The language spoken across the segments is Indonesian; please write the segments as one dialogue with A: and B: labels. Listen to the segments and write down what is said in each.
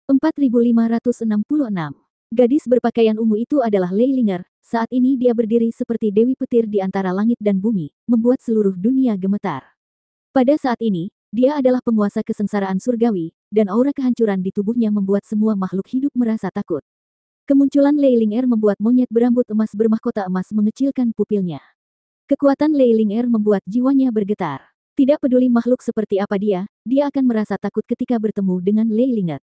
A: 4566. Gadis berpakaian ungu itu adalah Leilinger. Saat ini dia berdiri seperti dewi petir di antara langit dan bumi, membuat seluruh dunia gemetar. Pada saat ini, dia adalah penguasa kesengsaraan surgawi, dan aura kehancuran di tubuhnya membuat semua makhluk hidup merasa takut. Kemunculan Leilinger membuat monyet berambut emas bermahkota emas mengecilkan pupilnya. Kekuatan Leilinger membuat jiwanya bergetar. Tidak peduli makhluk seperti apa dia akan merasa takut ketika bertemu dengan Leilinger.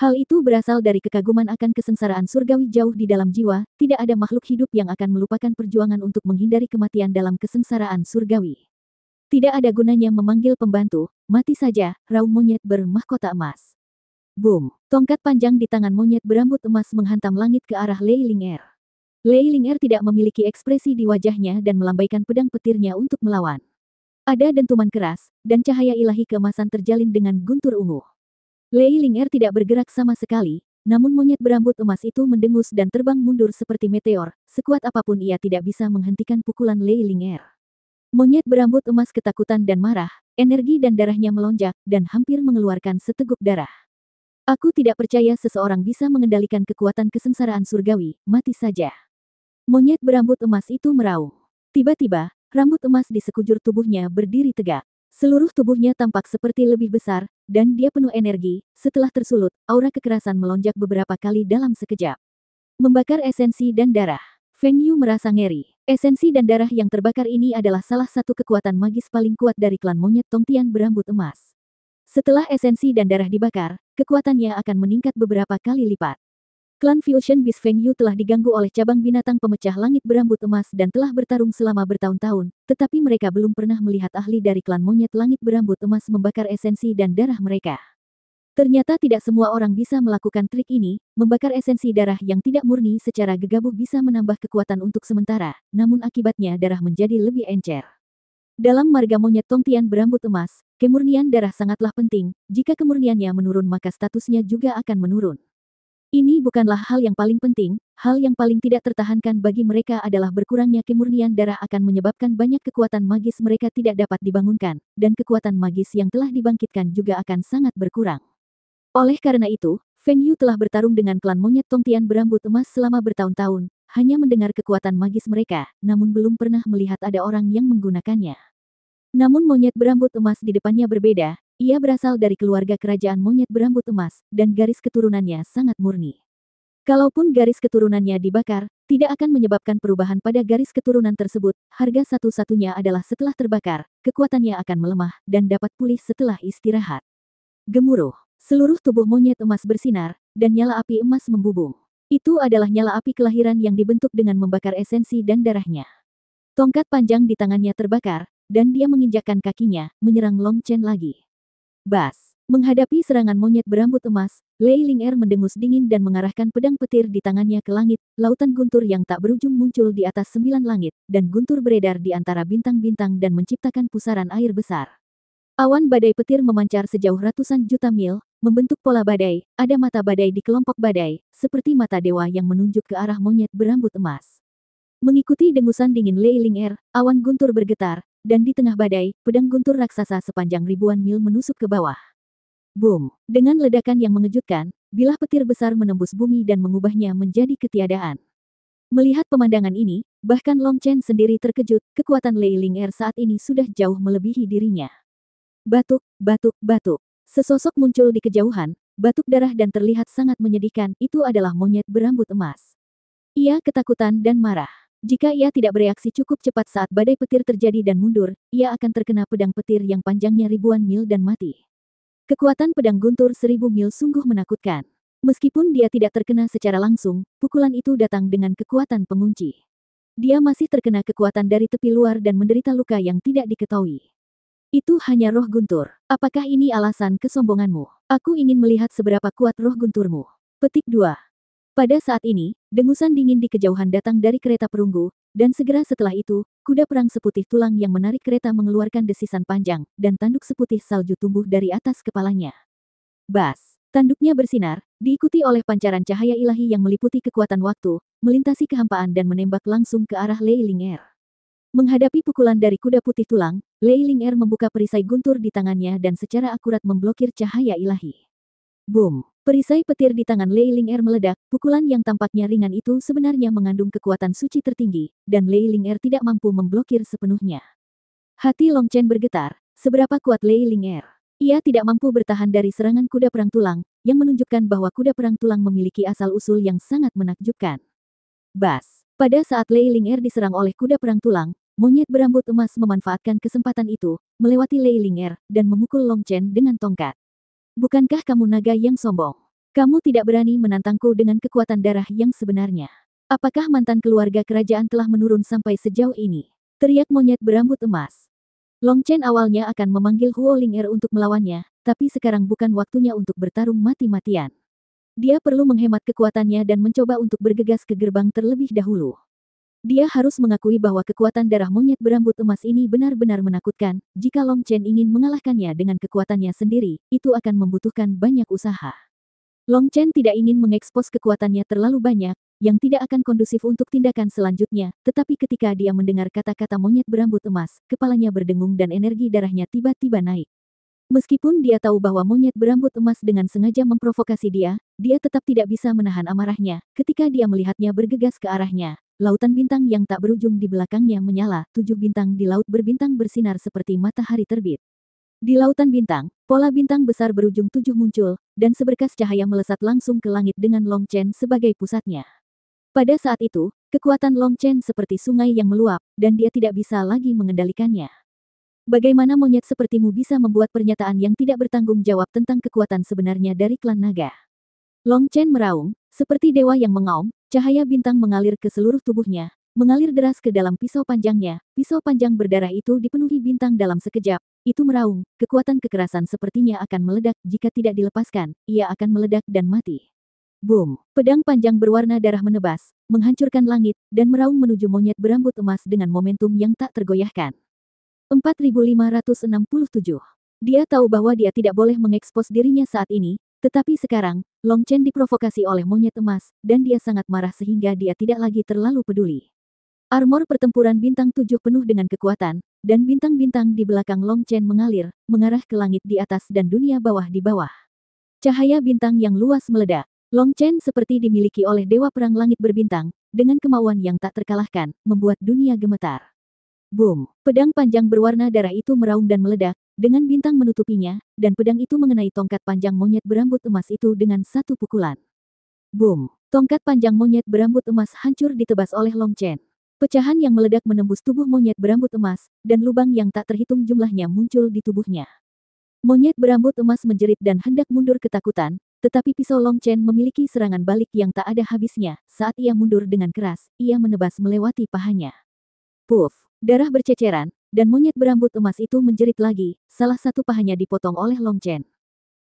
A: Hal itu berasal dari kekaguman akan kesengsaraan surgawi jauh di dalam jiwa, tidak ada makhluk hidup yang akan melupakan perjuangan untuk menghindari kematian dalam kesengsaraan surgawi. Tidak ada gunanya memanggil pembantu, mati saja, raung monyet bermahkota emas. Boom! Tongkat panjang di tangan monyet berambut emas menghantam langit ke arah Leilinger. Leilinger tidak memiliki ekspresi di wajahnya dan melambaikan pedang petirnya untuk melawan. Ada dentuman keras, dan cahaya ilahi keemasan terjalin dengan guntur ungu. Leilinger tidak bergerak sama sekali, namun monyet berambut emas itu mendengus dan terbang mundur seperti meteor, sekuat apapun ia tidak bisa menghentikan pukulan Leilinger. Monyet berambut emas ketakutan dan marah, energi dan darahnya melonjak, dan hampir mengeluarkan seteguk darah. Aku tidak percaya seseorang bisa mengendalikan kekuatan kesengsaraan surgawi, mati saja. Monyet berambut emas itu meraung. Tiba-tiba, rambut emas di sekujur tubuhnya berdiri tegak. Seluruh tubuhnya tampak seperti lebih besar, dan dia penuh energi. Setelah tersulut, aura kekerasan melonjak beberapa kali dalam sekejap. Membakar esensi dan darah. Feng Yu merasa ngeri. Esensi dan darah yang terbakar ini adalah salah satu kekuatan magis paling kuat dari klan monyet Tongtian berambut emas. Setelah esensi dan darah dibakar, kekuatannya akan meningkat beberapa kali lipat. Klan Fusion Beast Feng Yu telah diganggu oleh cabang binatang pemecah langit berambut emas dan telah bertarung selama bertahun-tahun, tetapi mereka belum pernah melihat ahli dari klan monyet langit berambut emas membakar esensi dan darah mereka. Ternyata tidak semua orang bisa melakukan trik ini, membakar esensi darah yang tidak murni secara gegabah bisa menambah kekuatan untuk sementara, namun akibatnya darah menjadi lebih encer. Dalam marga monyet Tongtian berambut emas, kemurnian darah sangatlah penting, jika kemurniannya menurun maka statusnya juga akan menurun. Ini bukanlah hal yang paling penting, hal yang paling tidak tertahankan bagi mereka adalah berkurangnya kemurnian darah akan menyebabkan banyak kekuatan magis mereka tidak dapat dibangunkan, dan kekuatan magis yang telah dibangkitkan juga akan sangat berkurang. Oleh karena itu, Feng Yu telah bertarung dengan klan monyet Tongtian berambut emas selama bertahun-tahun, hanya mendengar kekuatan magis mereka, namun belum pernah melihat ada orang yang menggunakannya. Namun monyet berambut emas di depannya berbeda. Ia berasal dari keluarga kerajaan monyet berambut emas, dan garis keturunannya sangat murni. Kalaupun garis keturunannya dibakar, tidak akan menyebabkan perubahan pada garis keturunan tersebut, harga satu-satunya adalah setelah terbakar, kekuatannya akan melemah, dan dapat pulih setelah istirahat. Gemuruh, seluruh tubuh monyet emas bersinar, dan nyala api emas membubung. Itu adalah nyala api kelahiran yang dibentuk dengan membakar esensi dan darahnya. Tongkat panjang di tangannya terbakar, dan dia menginjakkan kakinya, menyerang Long Chen lagi. Bas. Menghadapi serangan monyet berambut emas, Leilinger mendengus dingin dan mengarahkan pedang petir di tangannya ke langit. Lautan guntur yang tak berujung muncul di atas 9 langit, dan guntur beredar di antara bintang-bintang dan menciptakan pusaran air besar. Awan badai petir memancar sejauh ratusan juta mil, membentuk pola badai. Ada mata badai di kelompok badai, seperti mata dewa yang menunjuk ke arah monyet berambut emas. Mengikuti dengusan dingin Leilinger, awan guntur bergetar, dan di tengah badai, pedang guntur raksasa sepanjang ribuan mil menusuk ke bawah. Boom! Dengan ledakan yang mengejutkan, bilah petir besar menembus bumi dan mengubahnya menjadi ketiadaan. Melihat pemandangan ini, bahkan Long Chen sendiri terkejut, kekuatan Leilinger saat ini sudah jauh melebihi dirinya. Batuk, batuk, batuk. Sesosok muncul di kejauhan, batuk darah dan terlihat sangat menyedihkan, itu adalah monyet berambut emas. Ia ketakutan dan marah. Jika ia tidak bereaksi cukup cepat saat badai petir terjadi dan mundur, ia akan terkena pedang petir yang panjangnya ribuan mil dan mati. Kekuatan pedang guntur 1000 mil sungguh menakutkan. Meskipun dia tidak terkena secara langsung, pukulan itu datang dengan kekuatan pengunci. Dia masih terkena kekuatan dari tepi luar dan menderita luka yang tidak diketahui. Itu hanya roh guntur. Apakah ini alasan kesombonganmu? Aku ingin melihat seberapa kuat roh gunturmu. Petik 2. Pada saat ini, dengusan dingin di kejauhan datang dari kereta perunggu, dan segera setelah itu, kuda perang seputih tulang yang menarik kereta mengeluarkan desisan panjang, dan tanduk seputih salju tumbuh dari atas kepalanya. Bas! Tanduknya bersinar, diikuti oleh pancaran cahaya ilahi yang meliputi kekuatan waktu, melintasi kehampaan dan menembak langsung ke arah Leilinger. Menghadapi pukulan dari kuda putih tulang, Leilinger membuka perisai guntur di tangannya dan secara akurat memblokir cahaya ilahi. Boom! Perisai petir di tangan Lei Ling'er meledak, pukulan yang tampaknya ringan itu sebenarnya mengandung kekuatan suci tertinggi, dan Lei Ling'er tidak mampu memblokir sepenuhnya. Hati Long Chen bergetar, seberapa kuat Lei Ling'er? Ia tidak mampu bertahan dari serangan kuda perang tulang, yang menunjukkan bahwa kuda perang tulang memiliki asal-usul yang sangat menakjubkan. Bas! Pada saat Lei Ling'er diserang oleh kuda perang tulang, monyet berambut emas memanfaatkan kesempatan itu, melewati Lei Ling'er, dan memukul Long Chen dengan tongkat. Bukankah kamu naga yang sombong? Kamu tidak berani menantangku dengan kekuatan darah yang sebenarnya. Apakah mantan keluarga kerajaan telah menurun sampai sejauh ini? Teriak monyet berambut emas. Long Chen awalnya akan memanggil Huo Ling'er untuk melawannya, tapi sekarang bukan waktunya untuk bertarung mati-matian. Dia perlu menghemat kekuatannya dan mencoba untuk bergegas ke gerbang terlebih dahulu. Dia harus mengakui bahwa kekuatan darah monyet berambut emas ini benar-benar menakutkan. Jika Long Chen ingin mengalahkannya dengan kekuatannya sendiri, itu akan membutuhkan banyak usaha. Long Chen tidak ingin mengekspos kekuatannya terlalu banyak, yang tidak akan kondusif untuk tindakan selanjutnya, tetapi ketika dia mendengar kata-kata monyet berambut emas, kepalanya berdengung dan energi darahnya tiba-tiba naik. Meskipun dia tahu bahwa monyet berambut emas dengan sengaja memprovokasi dia tetap tidak bisa menahan amarahnya. Ketika dia melihatnya bergegas ke arahnya, lautan bintang yang tak berujung di belakangnya menyala, 7 bintang di laut berbintang bersinar seperti matahari terbit. Di lautan bintang, pola bintang besar berujung 7 muncul, dan seberkas cahaya melesat langsung ke langit dengan Long Chen sebagai pusatnya. Pada saat itu, kekuatan Long Chen seperti sungai yang meluap, dan dia tidak bisa lagi mengendalikannya. Bagaimana monyet sepertimu bisa membuat pernyataan yang tidak bertanggung jawab tentang kekuatan sebenarnya dari klan naga? Long Chen meraung, seperti dewa yang mengaum, cahaya bintang mengalir ke seluruh tubuhnya, mengalir deras ke dalam pisau panjangnya. Pisau panjang berdarah itu dipenuhi bintang dalam sekejap. Itu meraung, kekuatan kekerasan sepertinya akan meledak jika tidak dilepaskan, ia akan meledak dan mati. Boom! Pedang panjang berwarna darah menebas, menghancurkan langit, dan meraung menuju monyet berambut emas dengan momentum yang tak tergoyahkan. 4567. Dia tahu bahwa dia tidak boleh mengekspos dirinya saat ini, tetapi sekarang, Long Chen diprovokasi oleh monyet emas, dan dia sangat marah sehingga dia tidak lagi terlalu peduli. Armor pertempuran bintang 7 penuh dengan kekuatan, dan bintang-bintang di belakang Long Chen mengalir, mengarah ke langit di atas dan dunia bawah di bawah. Cahaya bintang yang luas meledak. Long Chen seperti dimiliki oleh dewa perang langit berbintang, dengan kemauan yang tak terkalahkan, membuat dunia gemetar. Boom! Pedang panjang berwarna darah itu meraung dan meledak, dengan bintang menutupinya, dan pedang itu mengenai tongkat panjang monyet berambut emas itu dengan satu pukulan. Boom! Tongkat panjang monyet berambut emas hancur ditebas oleh Long Chen. Pecahan yang meledak menembus tubuh monyet berambut emas, dan lubang yang tak terhitung jumlahnya muncul di tubuhnya. Monyet berambut emas menjerit dan hendak mundur ketakutan, tetapi pisau Long Chen memiliki serangan balik yang tak ada habisnya. Saat ia mundur dengan keras, ia menebas melewati pahanya. Puff! Darah berceceran, dan monyet berambut emas itu menjerit lagi, salah satu pahanya dipotong oleh Long Chen.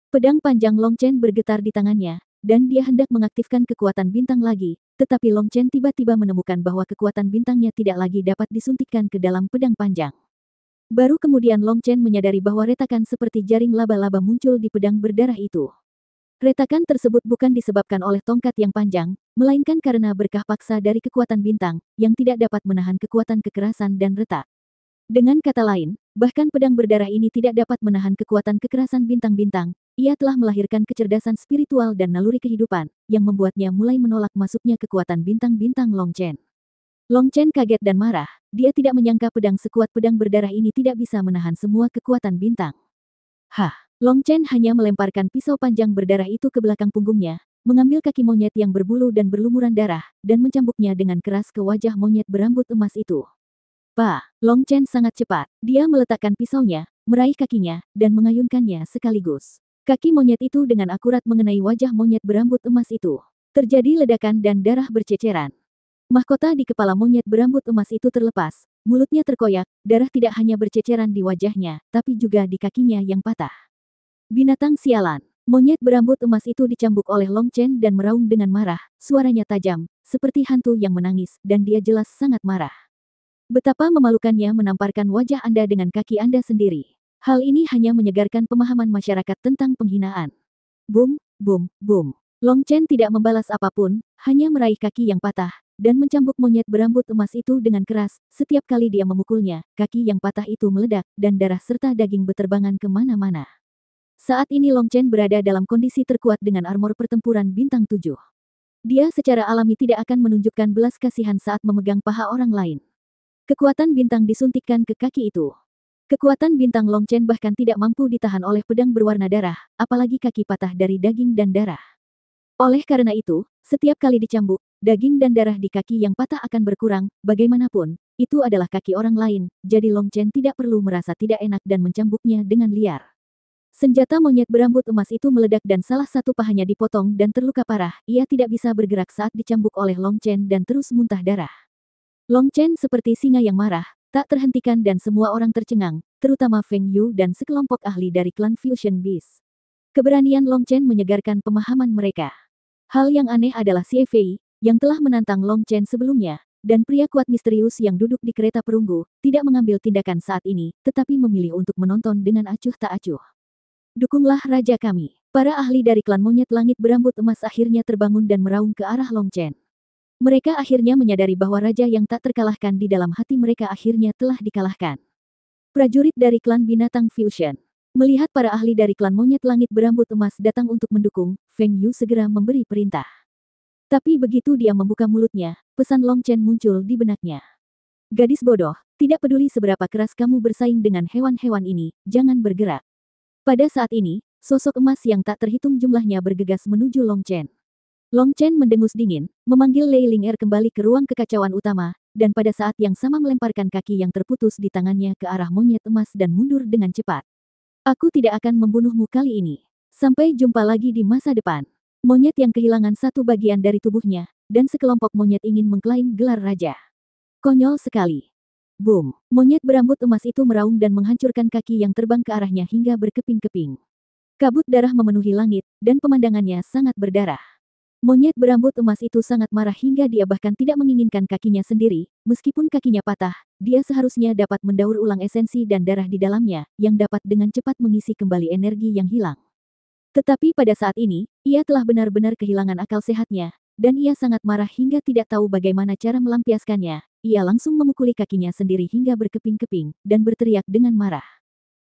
A: Pedang panjang Long Chen bergetar di tangannya, dan dia hendak mengaktifkan kekuatan bintang lagi, tetapi Long Chen tiba-tiba menemukan bahwa kekuatan bintangnya tidak lagi dapat disuntikkan ke dalam pedang panjang. Baru kemudian Long Chen menyadari bahwa retakan seperti jaring laba-laba muncul di pedang berdarah itu. Retakan tersebut bukan disebabkan oleh tongkat yang panjang, melainkan karena berkah paksa dari kekuatan bintang, yang tidak dapat menahan kekuatan kekerasan dan retak. Dengan kata lain, bahkan pedang berdarah ini tidak dapat menahan kekuatan kekerasan bintang-bintang. Ia telah melahirkan kecerdasan spiritual dan naluri kehidupan, yang membuatnya mulai menolak masuknya kekuatan bintang-bintang Long Chen. Long Chen kaget dan marah, dia tidak menyangka pedang sekuat pedang berdarah ini tidak bisa menahan semua kekuatan bintang. Hah! Long Chen hanya melemparkan pisau panjang berdarah itu ke belakang punggungnya, mengambil kaki monyet yang berbulu dan berlumuran darah, dan mencambuknya dengan keras ke wajah monyet berambut emas itu. Long Chen sangat cepat. Dia meletakkan pisaunya, meraih kakinya, dan mengayunkannya sekaligus. Kaki monyet itu dengan akurat mengenai wajah monyet berambut emas itu. Terjadi ledakan dan darah berceceran. Mahkota di kepala monyet berambut emas itu terlepas, mulutnya terkoyak, darah tidak hanya berceceran di wajahnya, tapi juga di kakinya yang patah. Binatang sialan. Monyet berambut emas itu dicambuk oleh Long Chen dan meraung dengan marah, suaranya tajam, seperti hantu yang menangis, dan dia jelas sangat marah. Betapa memalukannya menamparkan wajah Anda dengan kaki Anda sendiri. Hal ini hanya menyegarkan pemahaman masyarakat tentang penghinaan. Boom, boom, boom. Long Chen tidak membalas apapun, hanya meraih kaki yang patah, dan mencambuk monyet berambut emas itu dengan keras. Setiap kali dia memukulnya, kaki yang patah itu meledak, dan darah serta daging beterbangan kemana-mana. Saat ini Long Chen berada dalam kondisi terkuat dengan armor pertempuran bintang 7. Dia secara alami tidak akan menunjukkan belas kasihan saat memegang paha orang lain. Kekuatan bintang disuntikkan ke kaki itu. Kekuatan bintang Long Chen bahkan tidak mampu ditahan oleh pedang berwarna darah, apalagi kaki patah dari daging dan darah. Oleh karena itu, setiap kali dicambuk, daging dan darah di kaki yang patah akan berkurang, bagaimanapun, itu adalah kaki orang lain, jadi Long Chen tidak perlu merasa tidak enak dan mencambuknya dengan liar. Senjata monyet berambut emas itu meledak dan salah satu pahanya dipotong dan terluka parah, ia tidak bisa bergerak saat dicambuk oleh Long Chen dan terus muntah darah. Long Chen seperti singa yang marah, tak terhentikan dan semua orang tercengang, terutama Feng Yu dan sekelompok ahli dari klan Fusion Beast. Keberanian Long Chen menyegarkan pemahaman mereka. Hal yang aneh adalah Xie Fei, yang telah menantang Long Chen sebelumnya, dan pria kuat misterius yang duduk di kereta perunggu, tidak mengambil tindakan saat ini, tetapi memilih untuk menonton dengan acuh tak acuh. Dukunglah raja kami. Para ahli dari klan monyet langit berambut emas akhirnya terbangun dan meraung ke arah Long Chen. Mereka akhirnya menyadari bahwa raja yang tak terkalahkan di dalam hati mereka akhirnya telah dikalahkan. Prajurit dari klan binatang Fusion. Melihat para ahli dari klan monyet langit berambut emas datang untuk mendukung, Feng Yu segera memberi perintah. Tapi begitu dia membuka mulutnya, pesan Long Chen muncul di benaknya. Gadis bodoh, tidak peduli seberapa keras kamu bersaing dengan hewan-hewan ini, jangan bergerak. Pada saat ini, sosok emas yang tak terhitung jumlahnya bergegas menuju Long Chen. Long Chen mendengus dingin, memanggil Lei Ling Er kembali ke ruang kekacauan utama, dan pada saat yang sama melemparkan kaki yang terputus di tangannya ke arah monyet emas dan mundur dengan cepat. Aku tidak akan membunuhmu kali ini. Sampai jumpa lagi di masa depan. Monyet yang kehilangan satu bagian dari tubuhnya, dan sekelompok monyet ingin mengklaim gelar raja. Konyol sekali. Boom! Monyet berambut emas itu meraung dan menghancurkan kaki yang terbang ke arahnya hingga berkeping-keping. Kabut darah memenuhi langit, dan pemandangannya sangat berdarah. Monyet berambut emas itu sangat marah hingga dia bahkan tidak menginginkan kakinya sendiri, meskipun kakinya patah, dia seharusnya dapat mendaur ulang esensi dan darah di dalamnya, yang dapat dengan cepat mengisi kembali energi yang hilang. Tetapi pada saat ini, ia telah benar-benar kehilangan akal sehatnya, dan ia sangat marah hingga tidak tahu bagaimana cara melampiaskannya. Ia langsung memukuli kakinya sendiri hingga berkeping-keping, dan berteriak dengan marah.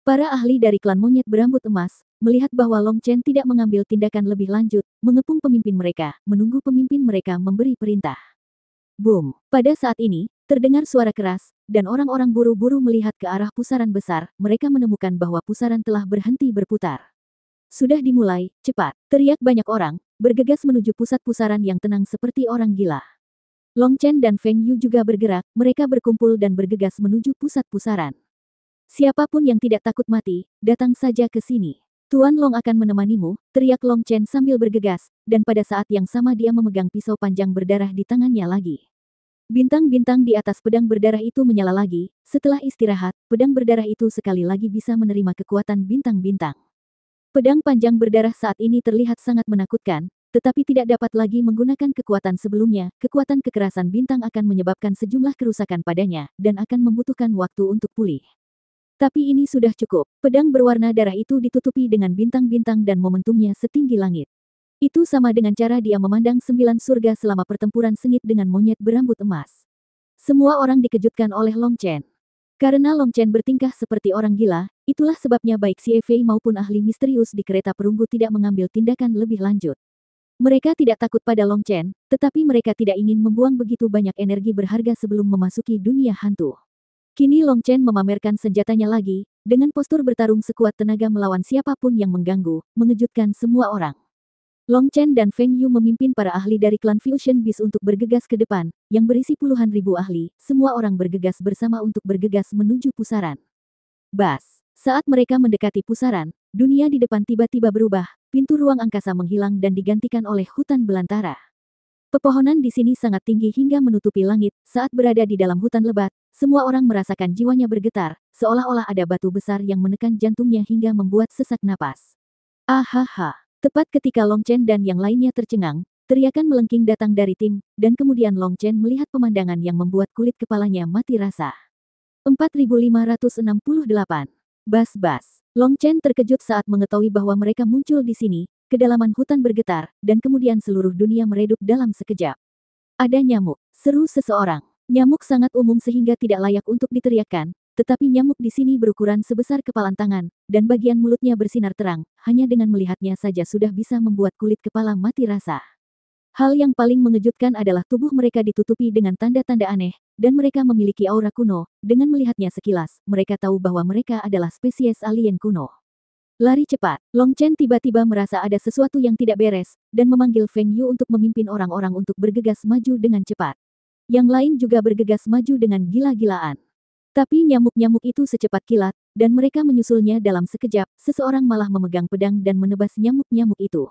A: Para ahli dari klan monyet berambut emas, melihat bahwa Long Chen tidak mengambil tindakan lebih lanjut, mengepung pemimpin mereka, menunggu pemimpin mereka memberi perintah. Boom! Pada saat ini, terdengar suara keras, dan orang-orang buru-buru melihat ke arah pusaran besar, mereka menemukan bahwa pusaran telah berhenti berputar. Sudah dimulai, cepat! Teriak banyak orang, bergegas menuju pusat pusaran yang tenang seperti orang gila. Long Chen dan Feng Yu juga bergerak, mereka berkumpul dan bergegas menuju pusat pusaran. Siapapun yang tidak takut mati, datang saja ke sini. Tuan Long akan menemanimu, teriak Long Chen sambil bergegas, dan pada saat yang sama dia memegang pisau panjang berdarah di tangannya lagi. Bintang-bintang di atas pedang berdarah itu menyala lagi, setelah istirahat, pedang berdarah itu sekali lagi bisa menerima kekuatan bintang-bintang. Pedang panjang berdarah saat ini terlihat sangat menakutkan, tetapi tidak dapat lagi menggunakan kekuatan sebelumnya, kekuatan kekerasan bintang akan menyebabkan sejumlah kerusakan padanya, dan akan membutuhkan waktu untuk pulih. Tapi ini sudah cukup, pedang berwarna darah itu ditutupi dengan bintang-bintang dan momentumnya setinggi langit. Itu sama dengan cara dia memandang 9 surga selama pertempuran sengit dengan monyet berambut emas. Semua orang dikejutkan oleh Long Chen. Karena Long Chen bertingkah seperti orang gila, itulah sebabnya baik Xie Fei maupun ahli misterius di kereta perunggu tidak mengambil tindakan lebih lanjut. Mereka tidak takut pada Long Chen, tetapi mereka tidak ingin membuang begitu banyak energi berharga sebelum memasuki dunia hantu. Kini Long Chen memamerkan senjatanya lagi, dengan postur bertarung sekuat tenaga melawan siapapun yang mengganggu, mengejutkan semua orang. Long Chen dan Feng Yu memimpin para ahli dari klan Fusion Beast untuk bergegas ke depan, yang berisi puluhan ribu ahli, semua orang bergegas bersama untuk bergegas menuju pusaran. Bas! Saat mereka mendekati pusaran, dunia di depan tiba-tiba berubah, pintu ruang angkasa menghilang dan digantikan oleh hutan belantara. Pepohonan di sini sangat tinggi hingga menutupi langit, saat berada di dalam hutan lebat, semua orang merasakan jiwanya bergetar, seolah-olah ada batu besar yang menekan jantungnya hingga membuat sesak napas. Ahaha! Tepat ketika Long Chen dan yang lainnya tercengang, teriakan melengking datang dari tim, dan kemudian Long Chen melihat pemandangan yang membuat kulit kepalanya mati rasa. 4568. Bas-bas. Long Chen terkejut saat mengetahui bahwa mereka muncul di sini, kedalaman hutan bergetar, dan kemudian seluruh dunia meredup dalam sekejap. Ada nyamuk, seru seseorang. Nyamuk sangat umum sehingga tidak layak untuk diteriakkan, tetapi nyamuk di sini berukuran sebesar kepalan tangan, dan bagian mulutnya bersinar terang, hanya dengan melihatnya saja sudah bisa membuat kulit kepala mati rasa. Hal yang paling mengejutkan adalah tubuh mereka ditutupi dengan tanda-tanda aneh, dan mereka memiliki aura kuno. Dengan melihatnya sekilas, mereka tahu bahwa mereka adalah spesies alien kuno. Lari cepat. Long Chen tiba-tiba merasa ada sesuatu yang tidak beres, dan memanggil Feng Yu untuk memimpin orang-orang untuk bergegas maju dengan cepat. Yang lain juga bergegas maju dengan gila-gilaan. Tapi nyamuk-nyamuk itu secepat kilat, dan mereka menyusulnya dalam sekejap. Seseorang malah memegang pedang dan menebas nyamuk-nyamuk itu.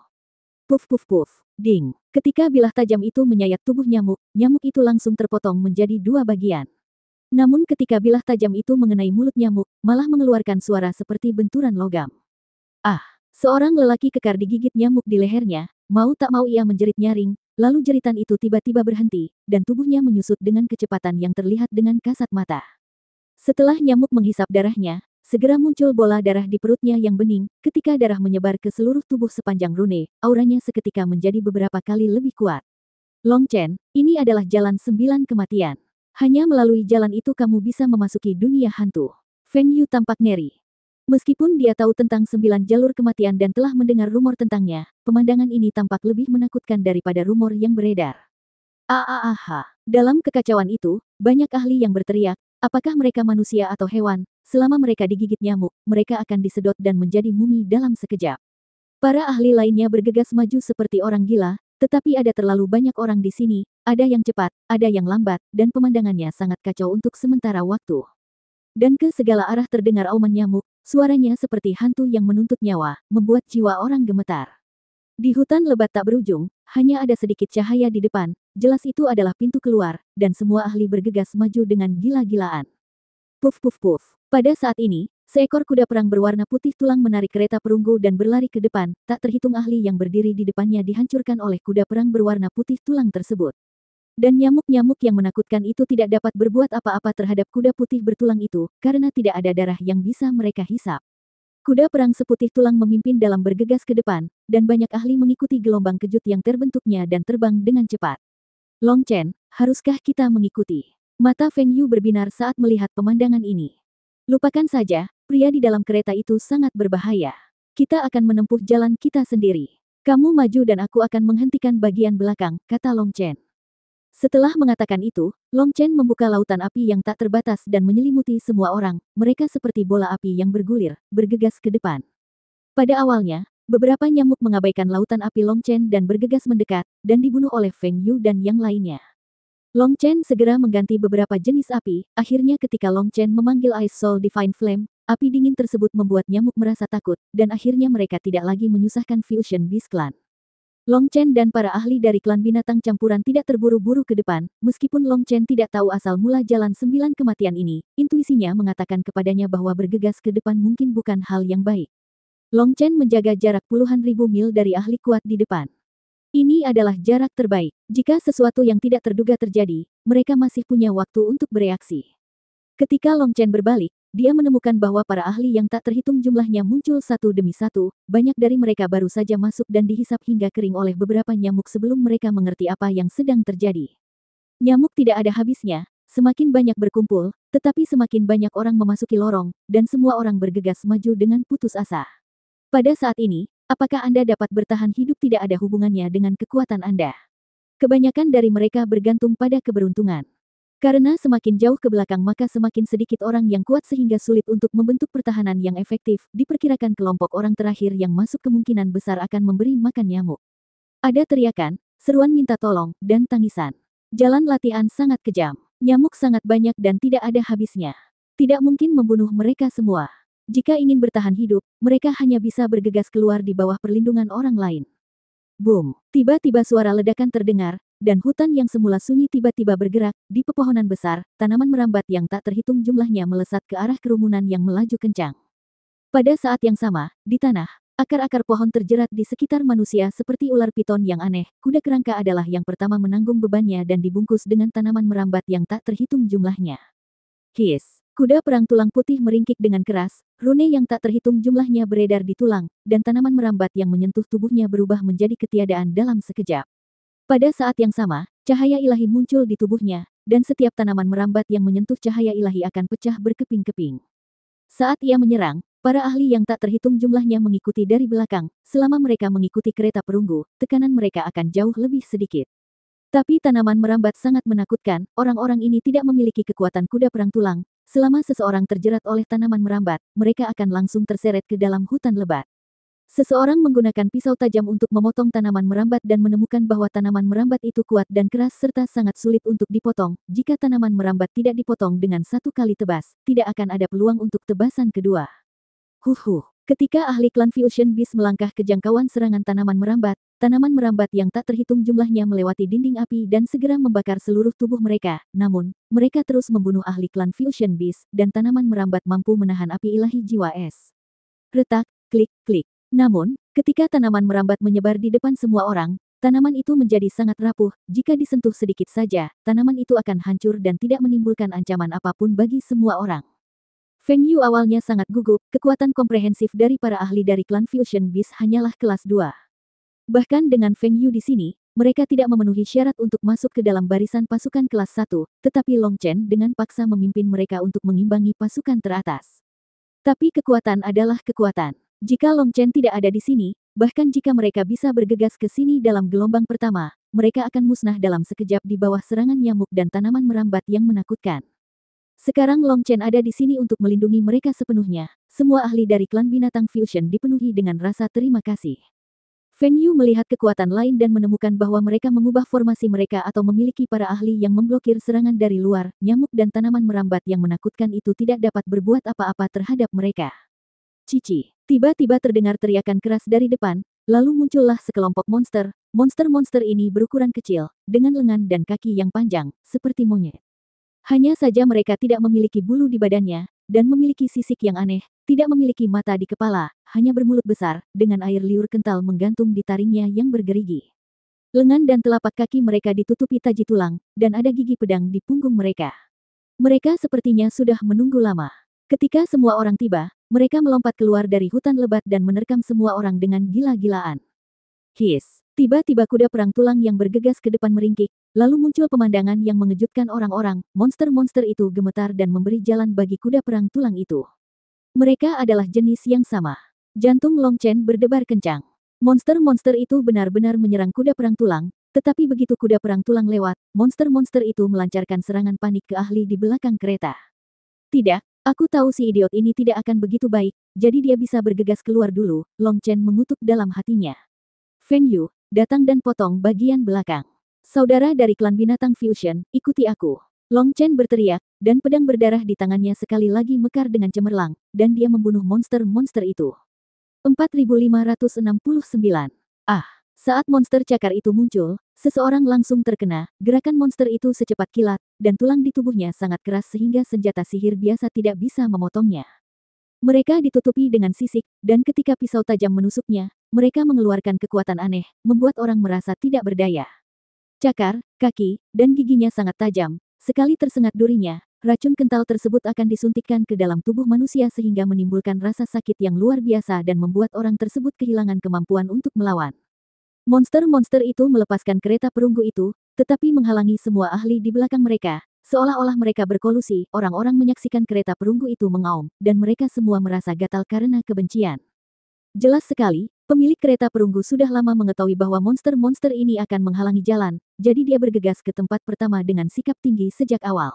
A: Puf puf puf. Ding. Ketika bilah tajam itu menyayat tubuh nyamuk, nyamuk itu langsung terpotong menjadi dua bagian. Namun ketika bilah tajam itu mengenai mulut nyamuk, malah mengeluarkan suara seperti benturan logam. Ah! Seorang lelaki kekar digigit nyamuk di lehernya, mau tak mau ia menjerit nyaring, lalu jeritan itu tiba-tiba berhenti, dan tubuhnya menyusut dengan kecepatan yang terlihat dengan kasat mata. Setelah nyamuk menghisap darahnya, segera muncul bola darah di perutnya yang bening. Ketika darah menyebar ke seluruh tubuh sepanjang rune, auranya seketika menjadi beberapa kali lebih kuat. Long Chen, ini adalah jalan 9 kematian. Hanya melalui jalan itu kamu bisa memasuki dunia hantu. Feng Yu tampak ngeri. Meskipun dia tahu tentang 9 jalur kematian dan telah mendengar rumor tentangnya, pemandangan ini tampak lebih menakutkan daripada rumor yang beredar. Dalam kekacauan itu, banyak ahli yang berteriak, apakah mereka manusia atau hewan? Selama mereka digigit nyamuk, mereka akan disedot dan menjadi mumi dalam sekejap. Para ahli lainnya bergegas maju seperti orang gila, tetapi ada terlalu banyak orang di sini, ada yang cepat, ada yang lambat, dan pemandangannya sangat kacau untuk sementara waktu. Dan ke segala arah terdengar auman nyamuk, suaranya seperti hantu yang menuntut nyawa, membuat jiwa orang gemetar. Di hutan lebat tak berujung, hanya ada sedikit cahaya di depan, jelas itu adalah pintu keluar, dan semua ahli bergegas maju dengan gila-gilaan. Puf puf puf. Pada saat ini, seekor kuda perang berwarna putih tulang menarik kereta perunggu dan berlari ke depan, tak terhitung ahli yang berdiri di depannya dihancurkan oleh kuda perang berwarna putih tulang tersebut. Dan nyamuk-nyamuk yang menakutkan itu tidak dapat berbuat apa-apa terhadap kuda putih bertulang itu, karena tidak ada darah yang bisa mereka hisap. Kuda perang seputih tulang memimpin dalam bergegas ke depan, dan banyak ahli mengikuti gelombang kejut yang terbentuknya dan terbang dengan cepat. Long Chen, haruskah kita mengikuti? Mata Feng Yu berbinar saat melihat pemandangan ini. Lupakan saja, pria di dalam kereta itu sangat berbahaya. Kita akan menempuh jalan kita sendiri. Kamu maju dan aku akan menghentikan bagian belakang, kata Long Chen. Setelah mengatakan itu, Long Chen membuka lautan api yang tak terbatas dan menyelimuti semua orang. Mereka seperti bola api yang bergulir, bergegas ke depan. Pada awalnya, beberapa nyamuk mengabaikan lautan api Long Chen dan bergegas mendekat, dan dibunuh oleh Feng Yu dan yang lainnya. Long Chen segera mengganti beberapa jenis api. Akhirnya ketika Long Chen memanggil Ice Soul Divine Flame, api dingin tersebut membuat nyamuk merasa takut, dan akhirnya mereka tidak lagi menyusahkan Fusion Beast Clan. Long Chen dan para ahli dari klan binatang campuran tidak terburu-buru ke depan, meskipun Long Chen tidak tahu asal mula jalan 9 kematian ini, intuisinya mengatakan kepadanya bahwa bergegas ke depan mungkin bukan hal yang baik. Long Chen menjaga jarak puluhan ribu mil dari ahli kuat di depan. Ini adalah jarak terbaik. Jika sesuatu yang tidak terduga terjadi, mereka masih punya waktu untuk bereaksi. Ketika Long Chen berbalik, dia menemukan bahwa para ahli yang tak terhitung jumlahnya muncul satu demi satu, banyak dari mereka baru saja masuk dan dihisap hingga kering oleh beberapa nyamuk sebelum mereka mengerti apa yang sedang terjadi. Nyamuk tidak ada habisnya, semakin banyak berkumpul, tetapi semakin banyak orang memasuki lorong, dan semua orang bergegas maju dengan putus asa. Pada saat ini, apakah Anda dapat bertahan hidup tidak ada hubungannya dengan kekuatan Anda. Kebanyakan dari mereka bergantung pada keberuntungan. Karena semakin jauh ke belakang maka semakin sedikit orang yang kuat sehingga sulit untuk membentuk pertahanan yang efektif. Diperkirakan kelompok orang terakhir yang masuk kemungkinan besar akan memberi makan nyamuk. Ada teriakan, seruan minta tolong, dan tangisan. Jalan latihan sangat kejam. Nyamuk sangat banyak dan tidak ada habisnya. Tidak mungkin membunuh mereka semua. Jika ingin bertahan hidup, mereka hanya bisa bergegas keluar di bawah perlindungan orang lain. Boom! Tiba-tiba suara ledakan terdengar, dan hutan yang semula sunyi tiba-tiba bergerak. Di pepohonan besar, tanaman merambat yang tak terhitung jumlahnya melesat ke arah kerumunan yang melaju kencang. Pada saat yang sama, di tanah, akar-akar pohon terjerat di sekitar manusia seperti ular piton yang aneh. Kuda kerangka adalah yang pertama menanggung bebannya dan dibungkus dengan tanaman merambat yang tak terhitung jumlahnya. His! Kuda perang tulang putih meringkik dengan keras, rune yang tak terhitung jumlahnya beredar di tulang, dan tanaman merambat yang menyentuh tubuhnya berubah menjadi ketiadaan dalam sekejap. Pada saat yang sama, cahaya ilahi muncul di tubuhnya, dan setiap tanaman merambat yang menyentuh cahaya ilahi akan pecah berkeping-keping. Saat ia menyerang, para ahli yang tak terhitung jumlahnya mengikuti dari belakang. Selama mereka mengikuti kereta perunggu, tekanan mereka akan jauh lebih sedikit. Tapi tanaman merambat sangat menakutkan, orang-orang ini tidak memiliki kekuatan kuda perang tulang. Selama seseorang terjerat oleh tanaman merambat, mereka akan langsung terseret ke dalam hutan lebat. Seseorang menggunakan pisau tajam untuk memotong tanaman merambat dan menemukan bahwa tanaman merambat itu kuat dan keras serta sangat sulit untuk dipotong. Jika tanaman merambat tidak dipotong dengan satu kali tebas, tidak akan ada peluang untuk tebasan kedua. Ketika ahli klan Fusion Beast melangkah ke jangkauan serangan tanaman merambat yang tak terhitung jumlahnya melewati dinding api dan segera membakar seluruh tubuh mereka. Namun, mereka terus membunuh ahli klan Fusion Beast, dan tanaman merambat mampu menahan api ilahi jiwa es. Retak, klik, klik. Namun, ketika tanaman merambat menyebar di depan semua orang, tanaman itu menjadi sangat rapuh. Jika disentuh sedikit saja, tanaman itu akan hancur dan tidak menimbulkan ancaman apapun bagi semua orang. Feng Yu awalnya sangat gugup, kekuatan komprehensif dari para ahli dari klan Fusion Beast hanyalah kelas 2. Bahkan dengan Feng Yu di sini, mereka tidak memenuhi syarat untuk masuk ke dalam barisan pasukan kelas 1, tetapi Long Chen dengan paksa memimpin mereka untuk mengimbangi pasukan teratas. Tapi kekuatan adalah kekuatan. Jika Long Chen tidak ada di sini, bahkan jika mereka bisa bergegas ke sini dalam gelombang pertama, mereka akan musnah dalam sekejap di bawah serangan nyamuk dan tanaman merambat yang menakutkan. Sekarang Long Chen ada di sini untuk melindungi mereka sepenuhnya. Semua ahli dari klan binatang Fusion dipenuhi dengan rasa terima kasih. Feng Yu melihat kekuatan lain dan menemukan bahwa mereka mengubah formasi mereka atau memiliki para ahli yang memblokir serangan dari luar. Nyamuk dan tanaman merambat yang menakutkan itu tidak dapat berbuat apa-apa terhadap mereka. Cici. Tiba-tiba terdengar teriakan keras dari depan, lalu muncullah sekelompok monster. Monster-monster ini berukuran kecil, dengan lengan dan kaki yang panjang, seperti monyet. Hanya saja mereka tidak memiliki bulu di badannya, dan memiliki sisik yang aneh, tidak memiliki mata di kepala, hanya bermulut besar, dengan air liur kental menggantung di taringnya yang bergerigi. Lengan dan telapak kaki mereka ditutupi taji tulang, dan ada gigi pedang di punggung mereka. Mereka sepertinya sudah menunggu lama. Ketika semua orang tiba, mereka melompat keluar dari hutan lebat dan menerkam semua orang dengan gila-gilaan. His! Tiba-tiba kuda perang tulang yang bergegas ke depan meringkik, lalu muncul pemandangan yang mengejutkan orang-orang. Monster-monster itu gemetar dan memberi jalan bagi kuda perang tulang itu. Mereka adalah jenis yang sama. Jantung Long Chen berdebar kencang. Monster-monster itu benar-benar menyerang kuda perang tulang, tetapi begitu kuda perang tulang lewat, monster-monster itu melancarkan serangan panik ke ahli di belakang kereta. Tidak. Aku tahu si idiot ini tidak akan begitu baik, jadi dia bisa bergegas keluar dulu. Long Chen mengutuk dalam hatinya. Feng Yu, datang dan potong bagian belakang. Saudara dari klan binatang Fusion, ikuti aku. Long Chen berteriak, dan pedang berdarah di tangannya sekali lagi mekar dengan cemerlang, dan dia membunuh monster-monster itu. 4569. Saat monster cakar itu muncul, seseorang langsung terkena. Gerakan monster itu secepat kilat, dan tulang di tubuhnya sangat keras sehingga senjata sihir biasa tidak bisa memotongnya. Mereka ditutupi dengan sisik, dan ketika pisau tajam menusuknya, mereka mengeluarkan kekuatan aneh, membuat orang merasa tidak berdaya. Cakar, kaki, dan giginya sangat tajam. Sekali tersengat durinya, racun kental tersebut akan disuntikkan ke dalam tubuh manusia sehingga menimbulkan rasa sakit yang luar biasa dan membuat orang tersebut kehilangan kemampuan untuk melawan. Monster-monster itu melepaskan kereta perunggu itu, tetapi menghalangi semua ahli di belakang mereka. Seolah-olah mereka berkolusi, orang-orang menyaksikan kereta perunggu itu mengaum, dan mereka semua merasa gatal karena kebencian. Jelas sekali, pemilik kereta perunggu sudah lama mengetahui bahwa monster-monster ini akan menghalangi jalan, jadi dia bergegas ke tempat pertama dengan sikap tinggi sejak awal.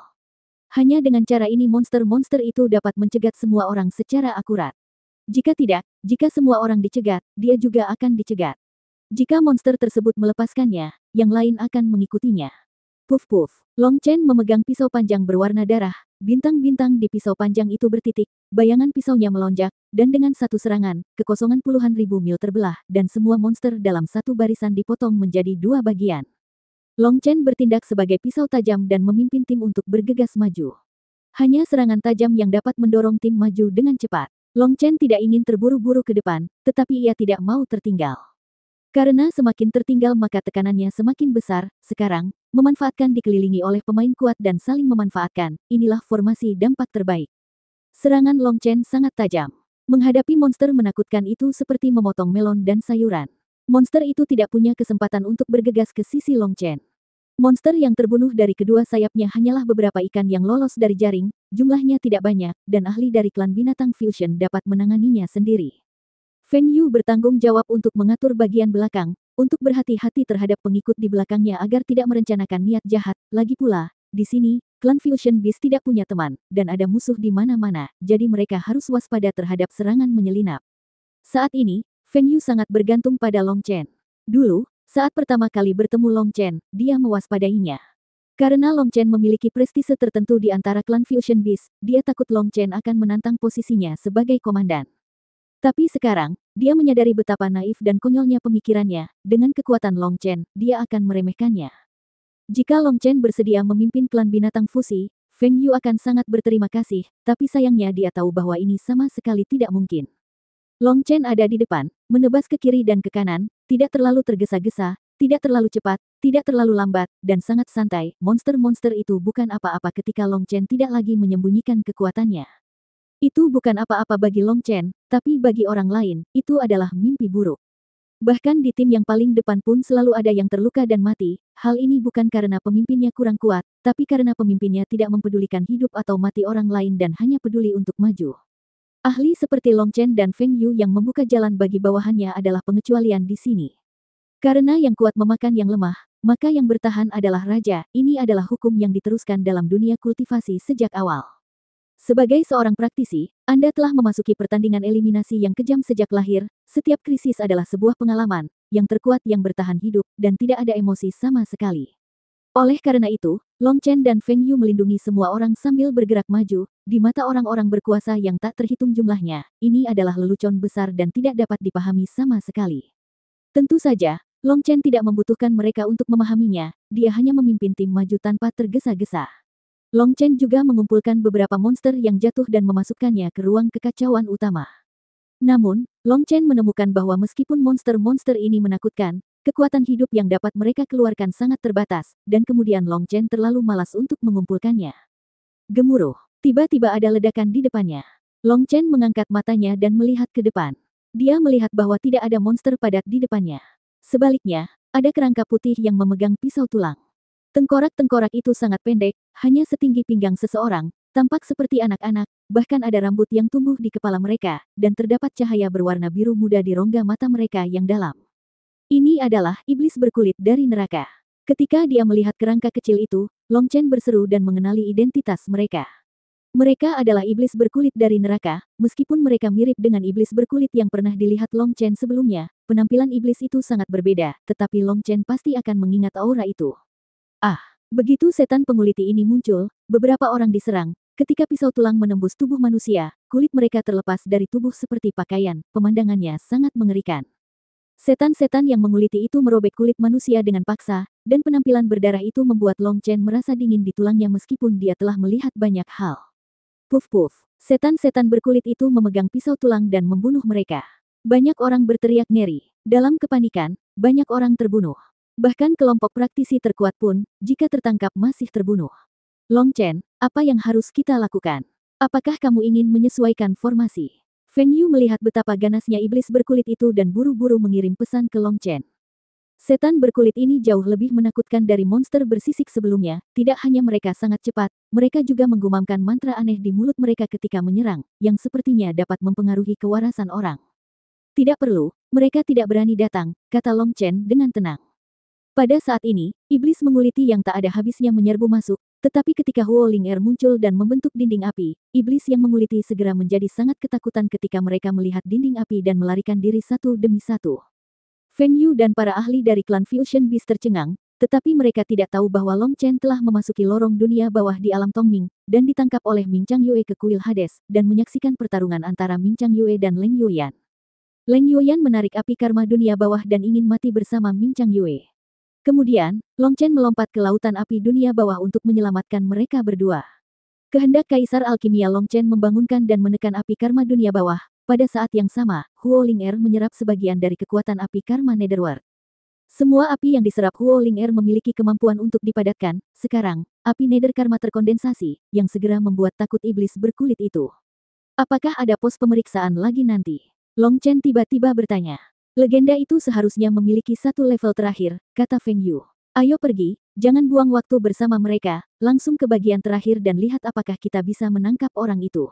A: Hanya dengan cara ini monster-monster itu dapat mencegat semua orang secara akurat. Jika tidak, jika semua orang dicegat, dia juga akan dicegat. Jika monster tersebut melepaskannya, yang lain akan mengikutinya. Puf-puf. Long Chen memegang pisau panjang berwarna darah, bintang-bintang di pisau panjang itu bertitik, bayangan pisaunya melonjak, dan dengan satu serangan, kekosongan puluhan ribu mil terbelah, dan semua monster dalam satu barisan dipotong menjadi dua bagian. Long Chen bertindak sebagai pisau tajam dan memimpin tim untuk bergegas maju. Hanya serangan tajam yang dapat mendorong tim maju dengan cepat. Long Chen tidak ingin terburu-buru ke depan, tetapi ia tidak mau tertinggal. Karena semakin tertinggal maka tekanannya semakin besar. Sekarang, memanfaatkan dikelilingi oleh pemain kuat dan saling memanfaatkan, inilah formasi dampak terbaik. Serangan Long Chen sangat tajam. Menghadapi monster menakutkan itu seperti memotong melon dan sayuran. Monster itu tidak punya kesempatan untuk bergegas ke sisi Long Chen. Monster yang terbunuh dari kedua sayapnya hanyalah beberapa ikan yang lolos dari jaring, jumlahnya tidak banyak, dan ahli dari klan binatang fusion dapat menanganinya sendiri. Feng Yu bertanggung jawab untuk mengatur bagian belakang, untuk berhati-hati terhadap pengikut di belakangnya agar tidak merencanakan niat jahat. Lagi pula, di sini, klan Fusion Beast tidak punya teman, dan ada musuh di mana-mana, jadi mereka harus waspada terhadap serangan menyelinap. Saat ini, Feng Yu sangat bergantung pada Long Chen. Dulu, saat pertama kali bertemu Long Chen, dia mewaspadainya. Karena Long Chen memiliki prestise tertentu di antara klan Fusion Beast, dia takut Long Chen akan menantang posisinya sebagai komandan. Tapi sekarang, dia menyadari betapa naif dan konyolnya pemikirannya. Dengan kekuatan Long Chen, dia akan meremehkannya. Jika Long Chen bersedia memimpin klan binatang fusi, Feng Yu akan sangat berterima kasih, tapi sayangnya dia tahu bahwa ini sama sekali tidak mungkin. Long Chen ada di depan, menebas ke kiri dan ke kanan, tidak terlalu tergesa-gesa, tidak terlalu cepat, tidak terlalu lambat, dan sangat santai. Monster-monster itu bukan apa-apa ketika Long Chen tidak lagi menyembunyikan kekuatannya. Itu bukan apa-apa bagi Long Chen, tapi bagi orang lain, itu adalah mimpi buruk. Bahkan di tim yang paling depan pun selalu ada yang terluka dan mati. Hal ini bukan karena pemimpinnya kurang kuat, tapi karena pemimpinnya tidak mempedulikan hidup atau mati orang lain dan hanya peduli untuk maju. Ahli seperti Long Chen dan Feng Yu yang membuka jalan bagi bawahannya adalah pengecualian di sini. Karena yang kuat memakan yang lemah, maka yang bertahan adalah raja. Ini adalah hukum yang diteruskan dalam dunia kultivasi sejak awal. Sebagai seorang praktisi, Anda telah memasuki pertandingan eliminasi yang kejam sejak lahir. Setiap krisis adalah sebuah pengalaman, yang terkuat yang bertahan hidup, dan tidak ada emosi sama sekali. Oleh karena itu, Long Chen dan Feng Yu melindungi semua orang sambil bergerak maju. Di mata orang-orang berkuasa yang tak terhitung jumlahnya, ini adalah lelucon besar dan tidak dapat dipahami sama sekali. Tentu saja, Long Chen tidak membutuhkan mereka untuk memahaminya, dia hanya memimpin tim maju tanpa tergesa-gesa. Long Chen juga mengumpulkan beberapa monster yang jatuh dan memasukkannya ke ruang kekacauan utama. Namun, Long Chen menemukan bahwa meskipun monster-monster ini menakutkan, kekuatan hidup yang dapat mereka keluarkan sangat terbatas, dan kemudian Long Chen terlalu malas untuk mengumpulkannya. Gemuruh. Tiba-tiba ada ledakan di depannya. Long Chen mengangkat matanya dan melihat ke depan. Dia melihat bahwa tidak ada monster padat di depannya. Sebaliknya, ada kerangka putih yang memegang pisau tulang. Tengkorak-tengkorak itu sangat pendek, hanya setinggi pinggang seseorang, tampak seperti anak-anak, bahkan ada rambut yang tumbuh di kepala mereka, dan terdapat cahaya berwarna biru muda di rongga mata mereka yang dalam. Ini adalah iblis berkulit dari neraka. Ketika dia melihat kerangka kecil itu, Long Chen berseru dan mengenali identitas mereka. Mereka adalah iblis berkulit dari neraka, meskipun mereka mirip dengan iblis berkulit yang pernah dilihat Long Chen sebelumnya, penampilan iblis itu sangat berbeda, tetapi Long Chen pasti akan mengingat aura itu. Ah, begitu setan penguliti ini muncul, beberapa orang diserang. Ketika pisau tulang menembus tubuh manusia, kulit mereka terlepas dari tubuh seperti pakaian, pemandangannya sangat mengerikan. Setan-setan yang menguliti itu merobek kulit manusia dengan paksa, dan penampilan berdarah itu membuat Long Chen merasa dingin di tulangnya meskipun dia telah melihat banyak hal. Puf-puf, setan-setan berkulit itu memegang pisau tulang dan membunuh mereka. Banyak orang berteriak ngeri. Dalam kepanikan, banyak orang terbunuh. Bahkan kelompok praktisi terkuat pun, jika tertangkap masih terbunuh. Long Chen, apa yang harus kita lakukan? Apakah kamu ingin menyesuaikan formasi? Feng Yu melihat betapa ganasnya iblis berkulit itu dan buru-buru mengirim pesan ke Long Chen. Setan berkulit ini jauh lebih menakutkan dari monster bersisik sebelumnya, tidak hanya mereka sangat cepat, mereka juga menggumamkan mantra aneh di mulut mereka ketika menyerang, yang sepertinya dapat mempengaruhi kewarasan orang. Tidak perlu, mereka tidak berani datang, kata Long Chen dengan tenang. Pada saat ini, iblis menguliti yang tak ada habisnya menyerbu masuk, tetapi ketika Huo Ling Er muncul dan membentuk dinding api, iblis yang menguliti segera menjadi sangat ketakutan ketika mereka melihat dinding api dan melarikan diri satu demi satu. Feng Yu dan para ahli dari klan Fusion Beast tercengang, tetapi mereka tidak tahu bahwa Long Chen telah memasuki lorong dunia bawah di alam Tongming, dan ditangkap oleh Ming Chang Yue ke kuil Hades, dan menyaksikan pertarungan antara Ming Chang Yue dan Leng Yuyan. Leng Yuyan menarik api karma dunia bawah dan ingin mati bersama Ming Chang Yue. Kemudian, Long Chen melompat ke lautan api dunia bawah untuk menyelamatkan mereka berdua. Kehendak Kaisar Alkimia Long Chen membangunkan dan menekan api karma dunia bawah. Pada saat yang sama, Huo Ling Er menyerap sebagian dari kekuatan api karma Netherworld. Semua api yang diserap Huo Ling Er memiliki kemampuan untuk dipadatkan. Sekarang, api Nether karma terkondensasi, yang segera membuat takut iblis berkulit itu. Apakah ada pos pemeriksaan lagi nanti? Long Chen tiba-tiba bertanya. Legenda itu seharusnya memiliki satu level terakhir, kata Feng Yu. Ayo pergi, Jangan buang waktu bersama mereka, langsung ke bagian terakhir dan lihat apakah kita bisa menangkap orang itu.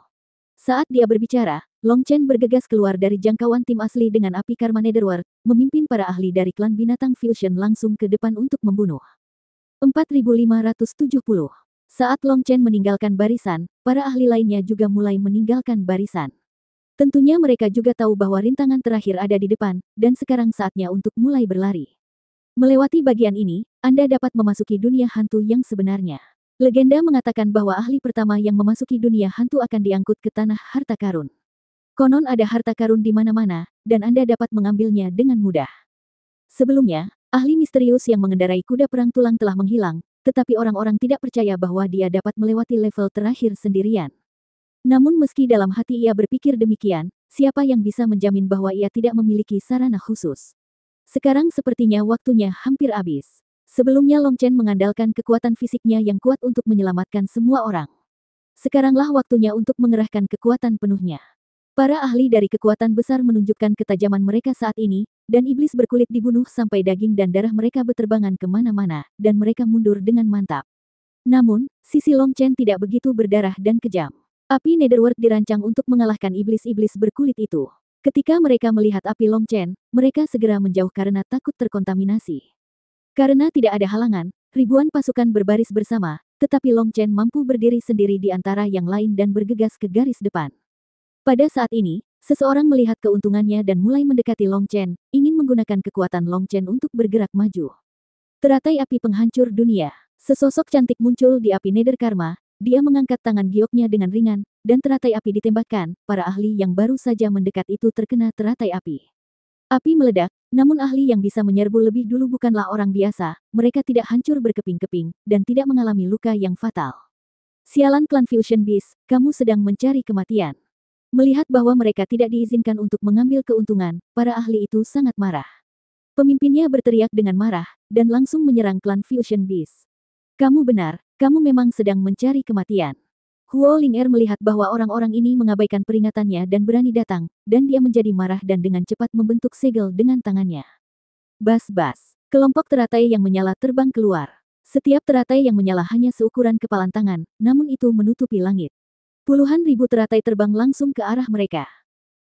A: Saat dia berbicara, Long Chen bergegas keluar dari jangkauan tim asli dengan api karma Netherworld, memimpin para ahli dari klan binatang Fusion langsung ke depan untuk membunuh. 4570. Saat Long Chen meninggalkan barisan, para ahli lainnya juga mulai meninggalkan barisan. Tentunya mereka juga tahu bahwa rintangan terakhir ada di depan, dan sekarang saatnya untuk mulai berlari. Melewati bagian ini, Anda dapat memasuki dunia hantu yang sebenarnya. Legenda mengatakan bahwa ahli pertama yang memasuki dunia hantu akan diangkut ke tanah harta karun. Konon ada harta karun di mana-mana, dan Anda dapat mengambilnya dengan mudah. Sebelumnya, ahli misterius yang mengendarai kuda perang tulang telah menghilang, tetapi orang-orang tidak percaya bahwa dia dapat melewati level terakhir sendirian. Namun meski dalam hati ia berpikir demikian, siapa yang bisa menjamin bahwa ia tidak memiliki sarana khusus? Sekarang sepertinya waktunya hampir habis. Sebelumnya Long Chen mengandalkan kekuatan fisiknya yang kuat untuk menyelamatkan semua orang. Sekaranglah waktunya untuk mengerahkan kekuatan penuhnya. Para ahli dari kekuatan besar menunjukkan ketajaman mereka saat ini, dan iblis berkulit dibunuh sampai daging dan darah mereka berterbangan kemana-mana, dan mereka mundur dengan mantap. Namun, sisi Long Chen tidak begitu berdarah dan kejam. Api Netherworld dirancang untuk mengalahkan iblis-iblis berkulit itu. Ketika mereka melihat api Long Chen, mereka segera menjauh karena takut terkontaminasi. Karena tidak ada halangan, ribuan pasukan berbaris bersama, tetapi Long Chen mampu berdiri sendiri di antara yang lain dan bergegas ke garis depan. Pada saat ini, seseorang melihat keuntungannya dan mulai mendekati Long Chen, ingin menggunakan kekuatan Long Chen untuk bergerak maju. Teratai api penghancur dunia. Sesosok cantik muncul di api Nether Karma, dia mengangkat tangan gioknya dengan ringan, dan teratai api ditembakkan, para ahli yang baru saja mendekat itu terkena teratai api. Api meledak, namun ahli yang bisa menyerbu lebih dulu bukanlah orang biasa, mereka tidak hancur berkeping-keping, dan tidak mengalami luka yang fatal. Sialan klan Fusion Beast, kamu sedang mencari kematian. Melihat bahwa mereka tidak diizinkan untuk mengambil keuntungan, para ahli itu sangat marah. Pemimpinnya berteriak dengan marah, dan langsung menyerang klan Fusion Beast. Kamu benar, kamu memang sedang mencari kematian. Huo Ling'er melihat bahwa orang-orang ini mengabaikan peringatannya dan berani datang, dan dia menjadi marah dan dengan cepat membentuk segel dengan tangannya. Bas-bas. Kelompok teratai yang menyala terbang keluar. Setiap teratai yang menyala hanya seukuran kepalan tangan, namun itu menutupi langit. Puluhan ribu teratai terbang langsung ke arah mereka.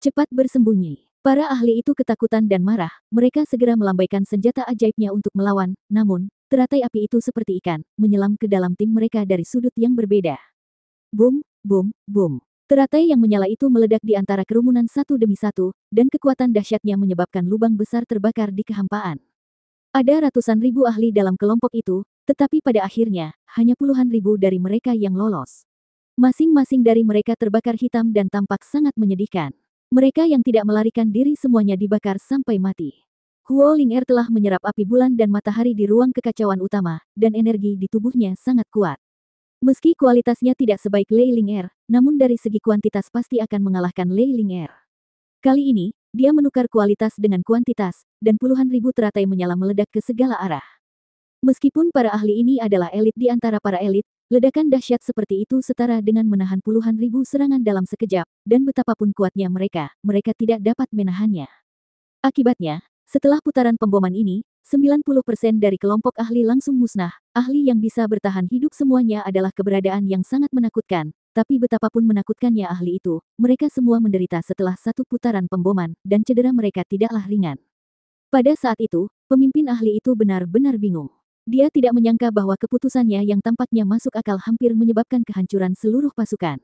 A: Cepat bersembunyi. Para ahli itu ketakutan dan marah, mereka segera melambaikan senjata ajaibnya untuk melawan, namun, teratai api itu seperti ikan, menyelam ke dalam tim mereka dari sudut yang berbeda. Boom, boom, boom. Teratai yang menyala itu meledak di antara kerumunan satu demi satu, dan kekuatan dahsyatnya menyebabkan lubang besar terbakar di kehampaan. Ada ratusan ribu ahli dalam kelompok itu, tetapi pada akhirnya, hanya puluhan ribu dari mereka yang lolos. Masing-masing dari mereka terbakar hitam dan tampak sangat menyedihkan. Mereka yang tidak melarikan diri semuanya dibakar sampai mati. Huo Ling'er telah menyerap api bulan dan matahari di ruang kekacauan utama, dan energi di tubuhnya sangat kuat. Meski kualitasnya tidak sebaik Lei Ling'er, namun dari segi kuantitas pasti akan mengalahkan Lei Ling'er. Kali ini, dia menukar kualitas dengan kuantitas, dan puluhan ribu teratai menyala meledak ke segala arah. Meskipun para ahli ini adalah elit di antara para elit, ledakan dahsyat seperti itu setara dengan menahan puluhan ribu serangan dalam sekejap, dan betapapun kuatnya mereka, mereka tidak dapat menahannya. Akibatnya, setelah putaran pemboman ini, 90% dari kelompok ahli langsung musnah. Ahli yang bisa bertahan hidup semuanya adalah keberadaan yang sangat menakutkan, tapi betapapun menakutkannya ahli itu, mereka semua menderita setelah satu putaran pemboman, dan cedera mereka tidaklah ringan. Pada saat itu, pemimpin ahli itu benar-benar bingung. Dia tidak menyangka bahwa keputusannya yang tampaknya masuk akal hampir menyebabkan kehancuran seluruh pasukan.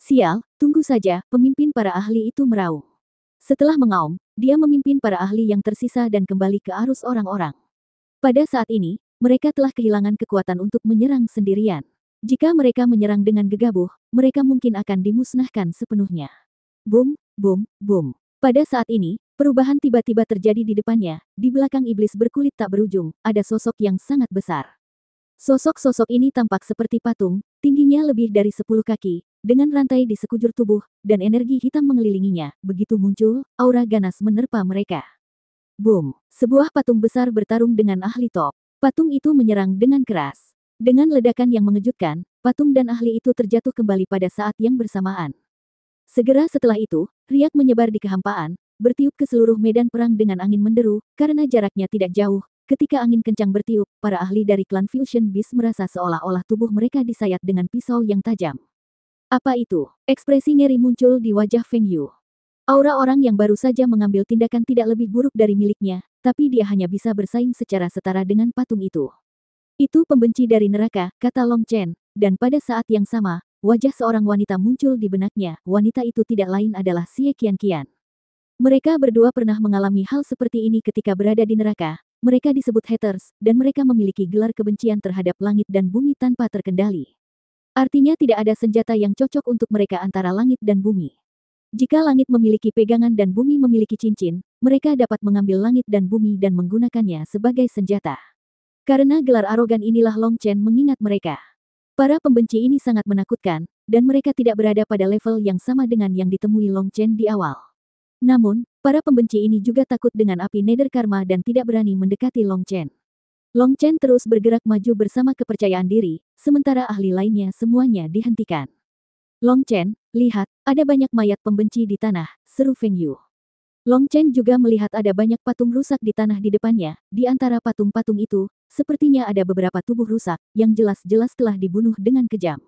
A: Sial, tunggu saja, pemimpin para ahli itu meraung. Setelah mengaum, dia memimpin para ahli yang tersisa dan kembali ke arus orang-orang. Pada saat ini, mereka telah kehilangan kekuatan untuk menyerang sendirian. Jika mereka menyerang dengan gegabah, mereka mungkin akan dimusnahkan sepenuhnya. Boom, boom, boom. Pada saat ini, perubahan tiba-tiba terjadi di depannya. Di belakang iblis berkulit tak berujung, ada sosok yang sangat besar. Sosok-sosok ini tampak seperti patung, tingginya lebih dari 10 kaki, dengan rantai di sekujur tubuh, dan energi hitam mengelilinginya. Begitu muncul, aura ganas menerpa mereka. Boom! Sebuah patung besar bertarung dengan ahli top. Patung itu menyerang dengan keras. Dengan ledakan yang mengejutkan, patung dan ahli itu terjatuh kembali pada saat yang bersamaan. Segera setelah itu, riak menyebar di kehampaan, bertiup ke seluruh medan perang dengan angin menderu, karena jaraknya tidak jauh. ketika angin kencang bertiup, para ahli dari klan Fusion Beast merasa seolah-olah tubuh mereka disayat dengan pisau yang tajam. Apa itu? Ekspresi ngeri muncul di wajah Feng Yu. Aura orang yang baru saja mengambil tindakan tidak lebih buruk dari miliknya, tapi dia hanya bisa bersaing secara setara dengan patung itu. Itu pembenci dari neraka, kata Long Chen, dan pada saat yang sama, wajah seorang wanita muncul di benaknya. Wanita itu tidak lain adalah Xie Qianqian. Mereka berdua pernah mengalami hal seperti ini ketika berada di neraka. Mereka disebut haters, dan mereka memiliki gelar kebencian terhadap langit dan bumi tanpa terkendali. Artinya tidak ada senjata yang cocok untuk mereka antara langit dan bumi. Jika langit memiliki pegangan dan bumi memiliki cincin, mereka dapat mengambil langit dan bumi dan menggunakannya sebagai senjata. Karena gelar arogan inilah Long Chen mengingat mereka. Para pembenci ini sangat menakutkan, dan mereka tidak berada pada level yang sama dengan yang ditemui Long Chen di awal. Namun, para pembenci ini juga takut dengan api Nether Karma dan tidak berani mendekati Long Chen. Long Chen terus bergerak maju bersama kepercayaan diri, sementara ahli lainnya semuanya dihentikan. Long Chen, lihat, ada banyak mayat pembenci di tanah, seru Feng Yu. Long Chen juga melihat ada banyak patung rusak di tanah di depannya. Di antara patung-patung itu, sepertinya ada beberapa tubuh rusak, yang jelas-jelas telah dibunuh dengan kejam.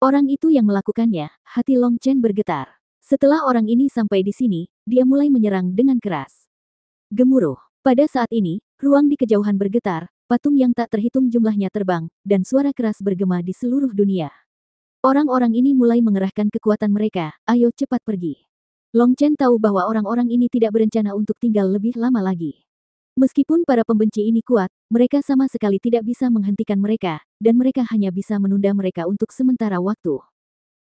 A: Orang itu yang melakukannya, hati Long Chen bergetar. Setelah orang ini sampai di sini, dia mulai menyerang dengan keras. Gemuruh. Pada saat ini, ruang di kejauhan bergetar, patung yang tak terhitung jumlahnya terbang, dan suara keras bergema di seluruh dunia. Orang-orang ini mulai mengerahkan kekuatan mereka, ayo cepat pergi. Long Chen tahu bahwa orang-orang ini tidak berencana untuk tinggal lebih lama lagi. Meskipun para pembenci ini kuat, mereka sama sekali tidak bisa menghentikan mereka, dan mereka hanya bisa menunda mereka untuk sementara waktu.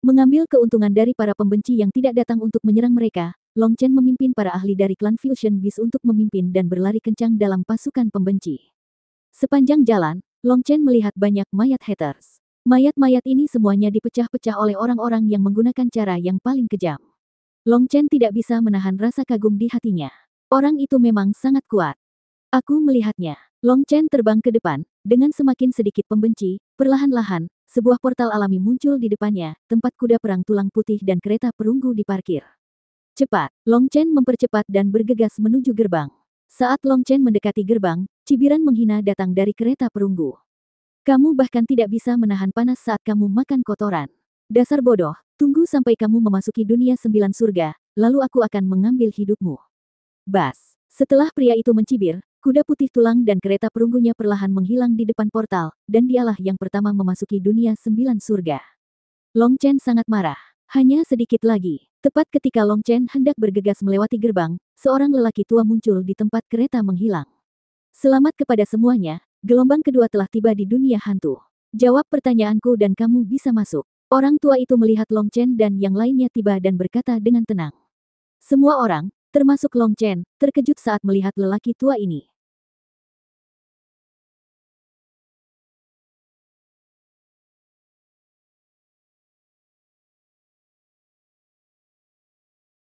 A: Mengambil keuntungan dari para pembenci yang tidak datang untuk menyerang mereka, Long Chen memimpin para ahli dari klan Fusion Beast untuk memimpin dan berlari kencang dalam pasukan pembenci. Sepanjang jalan, Long Chen melihat banyak mayat haters. Mayat-mayat ini semuanya dipecah-pecah oleh orang-orang yang menggunakan cara yang paling kejam. Long Chen tidak bisa menahan rasa kagum di hatinya. Orang itu memang sangat kuat. Aku melihatnya. Long Chen terbang ke depan, dengan semakin sedikit pembenci, perlahan-lahan, sebuah portal alami muncul di depannya, tempat kuda perang tulang putih dan kereta perunggu diparkir. Cepat, Long Chen mempercepat dan bergegas menuju gerbang. Saat Long Chen mendekati gerbang, cibiran menghina datang dari kereta perunggu. Kamu bahkan tidak bisa menahan panas saat kamu makan kotoran. Dasar bodoh, tunggu sampai kamu memasuki dunia 9 surga, lalu aku akan mengambil hidupmu. Bas. Setelah pria itu mencibir, kuda putih tulang dan kereta perunggunya perlahan menghilang di depan portal, dan dialah yang pertama memasuki dunia 9 surga. Long Chen sangat marah. Hanya sedikit lagi. Tepat ketika Long Chen hendak bergegas melewati gerbang, seorang lelaki tua muncul di tempat kereta menghilang. Selamat kepada semuanya, gelombang kedua telah tiba di dunia hantu. Jawab pertanyaanku dan kamu bisa masuk. Orang tua itu melihat Long Chen dan yang lainnya tiba dan berkata dengan tenang. Semua orang, termasuk Long Chen, terkejut saat melihat lelaki tua ini.